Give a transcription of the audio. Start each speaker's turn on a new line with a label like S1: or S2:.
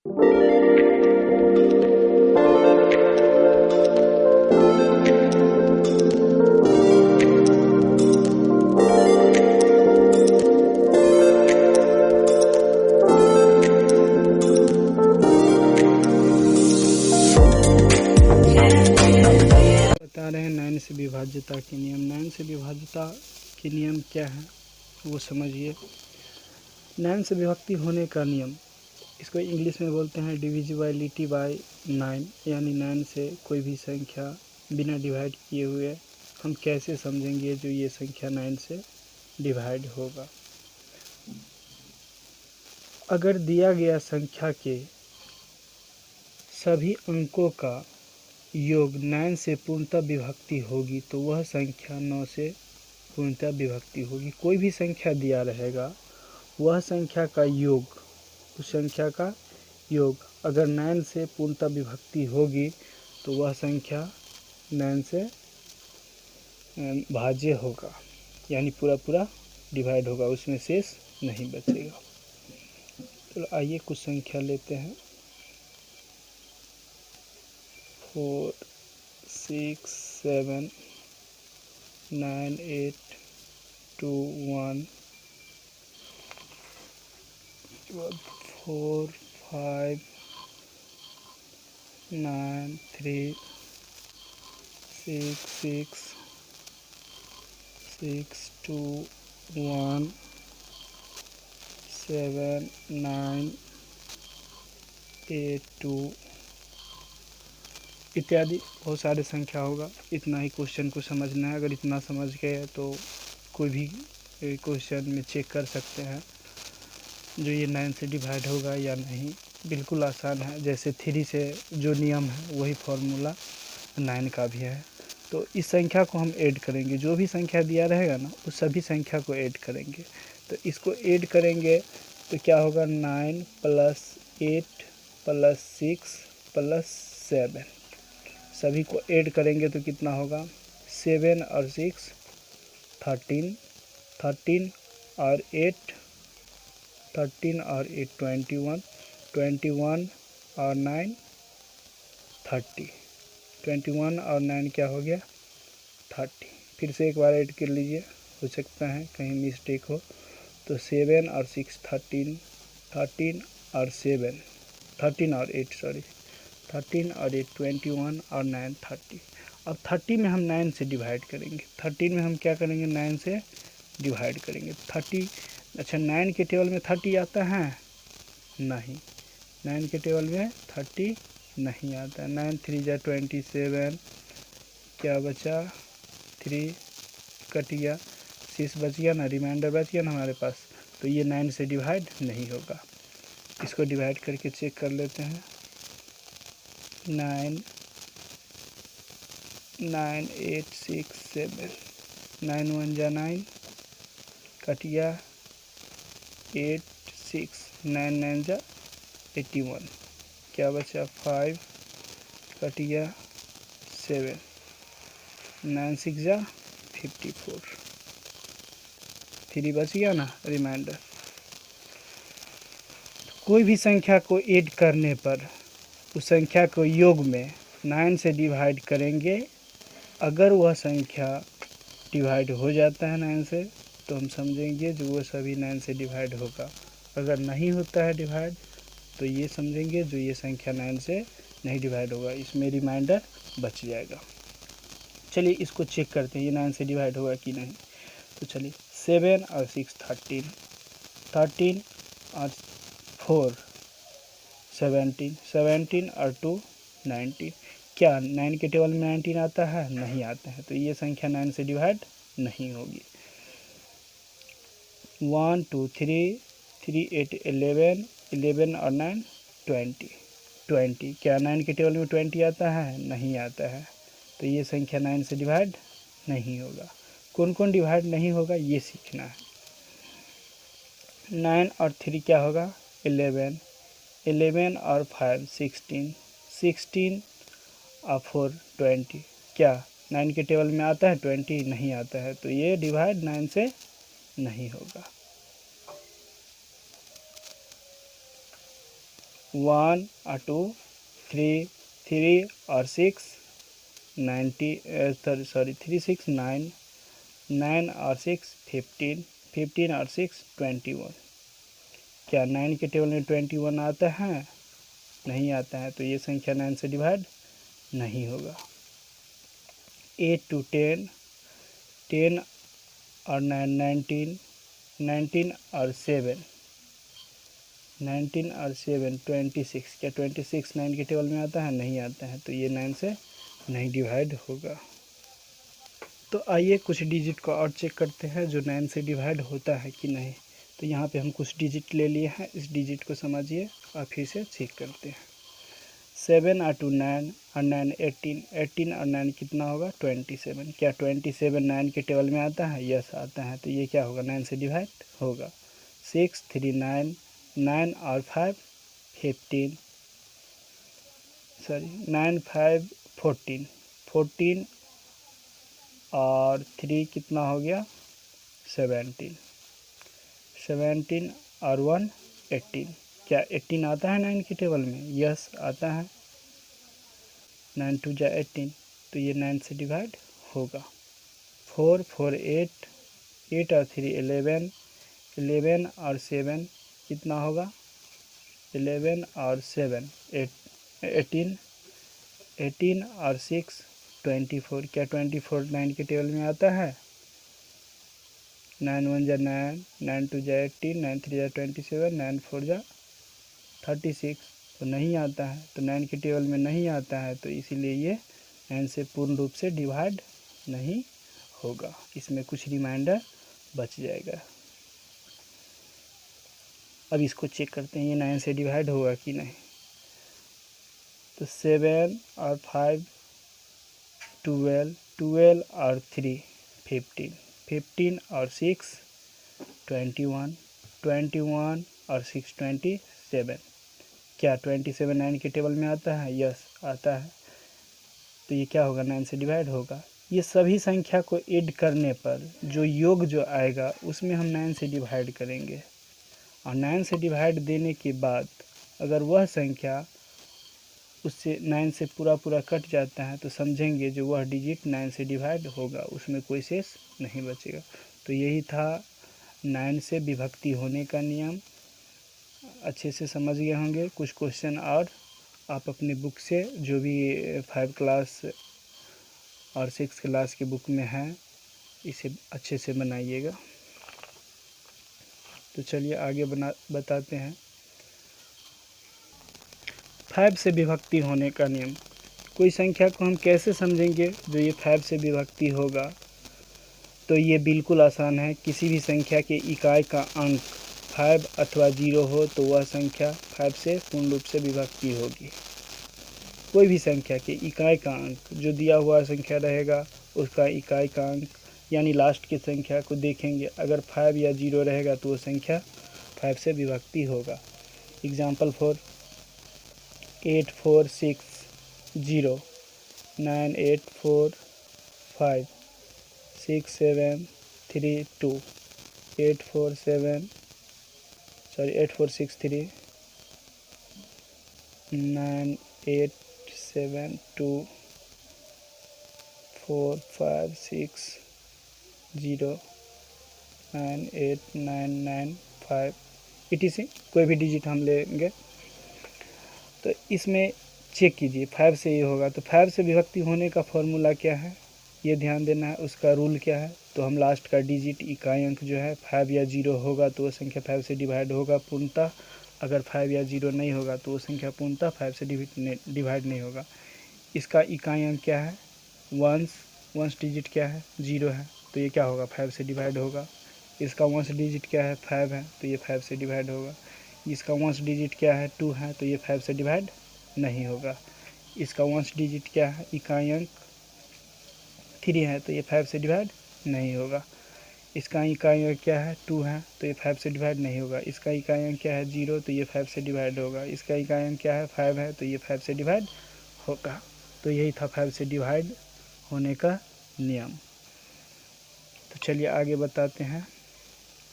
S1: बता रहे हैं नैन से विभाज्यता के नियम। नैन से विभाज्यता के नियम क्या है वो समझिए। नैन से विभक्ति होने का नियम, इसको इंग्लिश में बोलते हैं डिविजिबिलिटी बाय 9। यानी 9 से कोई भी संख्या बिना डिवाइड किए हुए हम कैसे समझेंगे जो ये संख्या 9 से डिवाइड होगा। अगर दिया गया संख्या के सभी अंकों का योग 9 से पूर्णतः विभक्ति होगी तो वह संख्या 9 से पूर्णतः विभक्ति होगी। कोई भी संख्या दिया रहेगा, वह संख्या का योग, उस संख्या का योग अगर 9 से पूर्णतः विभक्ति होगी तो वह संख्या 9 से भाज्य होगा, यानी पूरा पूरा डिवाइड होगा, उसमें शेष नहीं बचेगा। तो आइए कुछ संख्या लेते हैं। 4 6 7 9 8 2 1 4 5 9 3 6 6 6 2 1 7 9 8 2 इत्यादि बहुत सारे संख्या होगा। इतना ही क्वेश्चन को समझना है। अगर इतना समझ गए तो कोई भी क्वेश्चन में चेक कर सकते हैं जो ये 9 से डिवाइड होगा या नहीं। बिल्कुल आसान है। जैसे 3 से जो नियम है वही फॉर्मूला 9 का भी है। तो इस संख्या को हम ऐड करेंगे, जो भी संख्या दिया रहेगा ना उस सभी संख्या को ऐड करेंगे। तो इसको ऐड करेंगे तो क्या होगा, 9 + 8 + 6 + 7, सभी को ऐड करेंगे तो कितना होगा, 7 और 6 13, 13 और 8 13 और 8 21, 21 और 9 30, 21 और 9 क्या हो गया 30। फिर से एक बार ऐड कर लीजिए, हो सकता है कहीं मिस्टेक हो। तो 7 और 6 13, 13 और 7 13 और 8 सॉरी 13 और 8 21 और 9 30। अब 30 में हम 9 से डिवाइड करेंगे। 30 में हम क्या करेंगे, 9 से डिवाइड करेंगे। 30 अच्छा 9 के टेबल में 30 आता है नहीं, 9 के टेबल में 30 नहीं आता है। 9 3 जा 27, क्या बचा 3 कट गया, 6 बच गया ना, रिमाइंडर बच गया ना हमारे पास। तो ये 9 से डिवाइड नहीं होगा। इसको डिवाइड करके चेक कर लेते हैं। 9 9 8 6 7, 9 1 जा 9 कट गया, 8 6 9 9 जा 81, क्या बचा 5 कट गया, 7 9 6 जा 54, 3 बच गया ना रिमाइंडर। कोई भी संख्या को ऐड करने पर उस संख्या को योग में 9 से डिवाइड करेंगे। अगर वह संख्या डिवाइड हो जाता है 9 से तो हम समझेंगे जो वो सभी 9 से डिवाइड होगा। अगर नहीं होता है डिवाइड तो ये समझेंगे जो ये संख्या 9 से नहीं डिवाइड होगा, इसमें रिमाइंडर बच जाएगा। चलिए इसको चेक करते हैं ये 9 से डिवाइड होगा कि नहीं। तो चलिए 7 और 6 13, 13 और 4 17, 17 और 2 19, क्या 9 के टेबल में 19 आता है नहीं आता है। तो ये संख्या 9 से डिवाइड नहीं होगी। 1 2 3 3 8 11, 11 और 9 20, 20, क्या 9 के टेबल में 20 आता है नहीं आता है। तो ये संख्या 9 से डिवाइड नहीं होगा। कौन कौन डिवाइड नहीं होगा ये सीखना है। 9 और 3 क्या होगा 11, 11 और 5 16, 16 और 4 20, क्या 9 के टेबल में आता है 20 नहीं आता है। तो ये डिवाइड 9 से नहीं होगा। 1 और 2, 3 और 6 90, 3 6 9, 9 और 6 15, 15 और 6 21। क्या 9 के टेबल में 21 आता है? नहीं आता है, तो ये संख्या 9 से डिवाइड नहीं होगा। 8 to 10, 10 और 9 19, 19 और 7, 19 और 7 26। क्या 26 9 के टेबल में आता है? नहीं आता है, तो ये 9 से नहीं डिवाइड होगा। तो आइए कुछ डिजिट को और चेक करते हैं जो 9 से डिवाइड होता है कि नहीं। तो यहाँ पे हम कुछ डिजिट ले लिए हैं, इस डिजिट को समझिए और फिर से चेक करते हैं। 7 और 2 9 और 9 18, 18 और 9 कितना होगा? 27। क्या 27 9 के टेबल में आता है? यस आता है, तो ये क्या होगा? 9 से डिवाइड होगा। 6 3 9, 9 और 5 15, 9 5 14, 14 और 3 कितना हो गया? 17, 17 और 1 18। क्या 18 आता है 9 के टेबल में? यस आता है। 9 2 जा 18, तो ये 9 से डिवाइड होगा। 4 4 8, 8 और 3 11, 11 और 7 कितना होगा? 11 और 7 18, 18 और 6 24। क्या 24 9 के टेबल में आता है? 9 1 जा 9, 9 2 जा 18, 9 3 जा 27, 9 4 जा 36, तो नहीं आता है। तो 9 के टेबल में नहीं आता है, तो इसीलिए ये 9 से पूर्ण रूप से डिवाइड नहीं होगा। इसमें कुछ रिमाइंडर बच जाएगा। अब इसको चेक करते हैं ये 9 से डिवाइड होगा कि नहीं। तो 7 और 5 12, 12 और 3 15, 15 और 6 21, 21 और 6 27। क्या 27 9 के टेबल में आता है? यस आता है, तो ये क्या होगा? 9 से डिवाइड होगा। ये सभी संख्या को ऐड करने पर जो योग जो आएगा उसमें हम 9 से डिवाइड करेंगे, और 9 से डिवाइड देने के बाद अगर वह संख्या उससे 9 से पूरा कट जाता है तो समझेंगे जो वह डिजिट 9 से डिवाइड होगा, उसमें कोई शेष नहीं बचेगा। तो यही था 9 से विभक्ति होने का नियम। अच्छे से समझ गए होंगे। कुछ क्वेश्चन और आप अपने बुक से जो भी 5 क्लास और 6 क्लास की बुक में है इसे अच्छे से बनाइएगा। तो चलिए आगे बताते हैं 5 से विभक्ति होने का नियम। कोई संख्या को हम कैसे समझेंगे जो ये 5 से विभक्ति होगा? तो ये बिल्कुल आसान है। किसी भी संख्या के इकाई का अंक 5 अथवा 0 हो तो वह संख्या 5 से पूर्ण रूप से विभक्ति होगी। कोई भी संख्या के इकाई का अंक जो दिया हुआ संख्या रहेगा उसका इकाई का अंक यानी लास्ट की संख्या को देखेंगे, अगर 5 या 0 रहेगा तो वो संख्या 5 से विभक्ति होगा। Example 4 8 4 6 0, 9 8 4 5, 6 7 3 2, 8 4 6 3, 9 8 7 2 4 5 6 0, 9 8 9 9 5 etc। कोई भी डिजिट हम लेंगे तो इसमें चेक कीजिए 5 से ये होगा। तो 5 से विभक्ति होने का फॉर्मूला क्या है ये ध्यान देना है, उसका रूल क्या है। तो हम लास्ट का डिजिट इकाई अंक जो है 5 या 0 होगा तो वो संख्या 5 से डिवाइड होगा पूर्णतः। अगर 5 या 0 नहीं होगा तो वो संख्या पूर्णतः 5 से डिवाइड नहीं होगा। इसका इकाई अंक क्या है? वंस डिजिट क्या है? 0 है, तो ये क्या होगा? 5 से डिवाइड होगा। इसका वंस डिजिट क्या है? 5 है, तो ये 5 से डिवाइड होगा। इसका वंस डिजिट क्या है? 2 है, तो ये 5 से डिवाइड नहीं होगा। इसका वंस डिजिट क्या है? इकाई अंक 3 है, तो ये 5 से डिवाइड नहीं होगा। इसका इकाई अंक क्या है? 2 है, तो ये 5 से डिवाइड नहीं होगा। इसका इकाई अंक क्या है? 0, तो ये 5 से डिवाइड होगा। इसका इकाई अंक क्या है? 5 है, तो ये 5 से डिवाइड होगा। तो यही था 5 से डिवाइड होने का नियम। तो चलिए आगे बताते हैं।